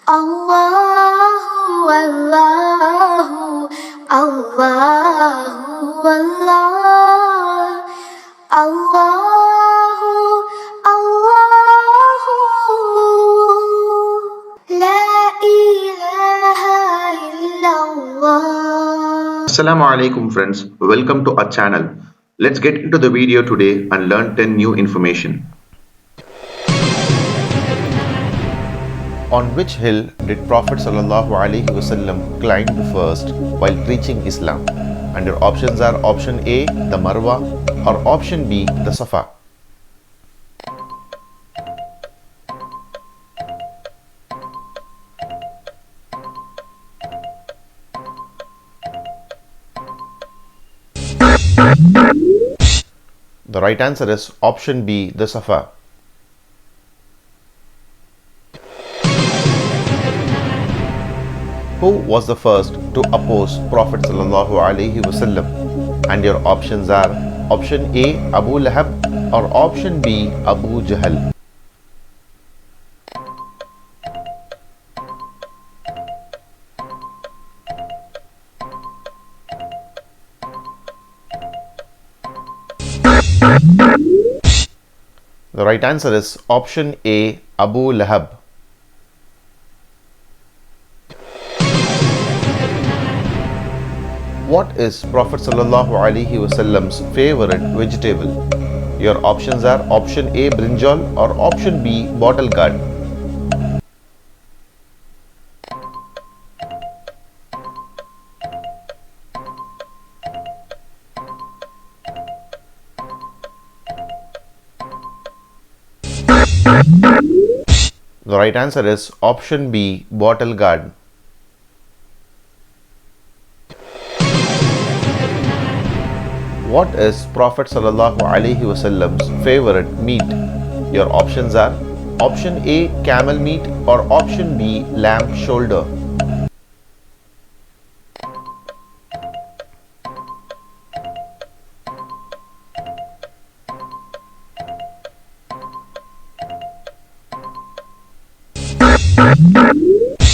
Allahu, Allahu, Allahu, Allah. Allahu, Allahu, La ilaha illallah. Assalamu alaikum friends, welcome to our channel. Let's get into the video today and learn 10 new information. On which hill did Prophet ﷺ climb first while preaching Islam? And your options are option A, the Marwa, or option B, the Safa. The right answer is option B, the Safa. Who was the first to oppose Prophet ﷺ? And your options are option A, Abu Lahab, or option B, Abu Jahl. The right answer is option A, Abu Lahab. What is Prophet ﷺ's favorite vegetable? Your options are option A, brinjal, or option B, bottle gourd. The right answer is option B, bottle gourd. What is Prophet ﷺ's favorite meat? Your options are option A, camel meat, or option B, lamb shoulder.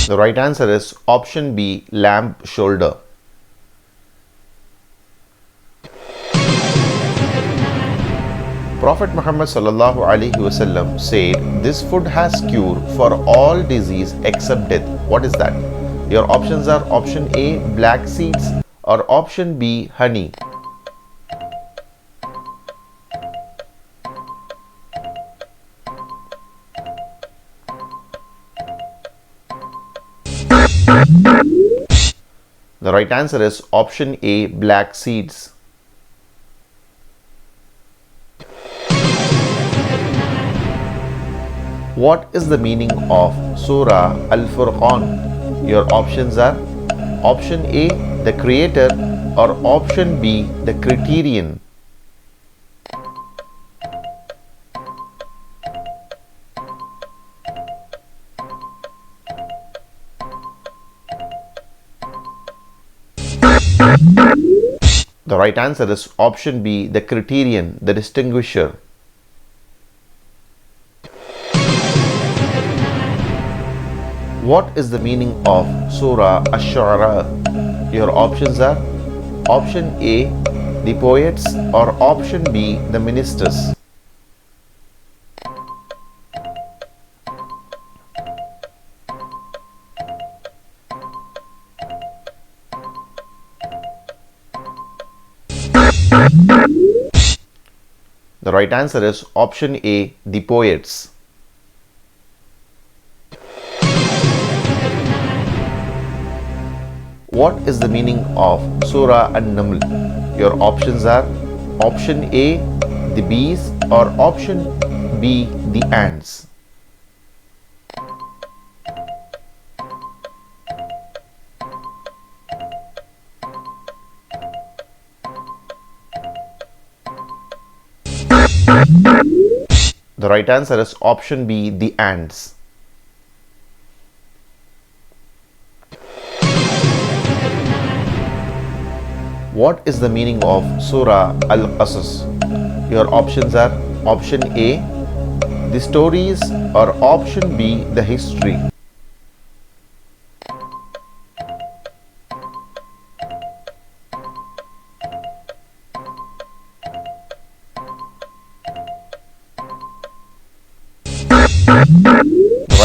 The right answer is option B, lamb shoulder. Prophet Muhammad ﷺ said, "This food has cure for all disease except death." What is that? Your options are option A, black seeds, or option B, honey. The right answer is option A, black seeds. What is the meaning of Surah Al-Furqan? Your options are option A, the creator, or option B, the criterion. The right answer is option B, the criterion, the distinguisher. What is the meaning of Surah Ash-Shu'ara? Your options are option A, the poets, or option B, the ministers. The right answer is option A, the poets. What is the meaning of Surah An-Naml? Your options are option A, the bees, or option B, the ants. The right answer is option B, the ants. What is the meaning of Surah Al-Qasas? Your options are option A, the stories, or option B, the history.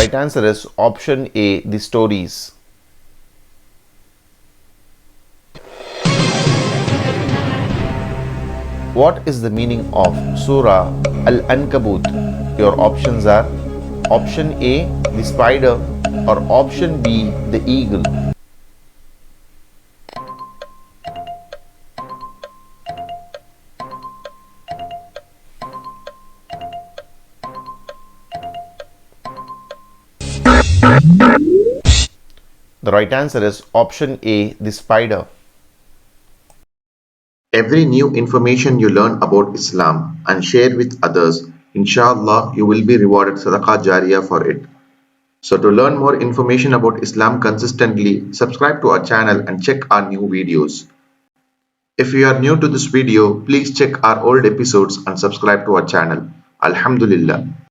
right answer is option A, the stories. What is the meaning of Surah Al-Ankabut? Your options are option A, the spider, or option B, the eagle. The right answer is option A, the spider. Every new information you learn about Islam and share with others, inshallah, you will be rewarded sadaqah jariyah for it. So to learn more information about Islam consistently, subscribe to our channel and check our new videos. If you are new to this video, please check our old episodes and subscribe to our channel. Alhamdulillah.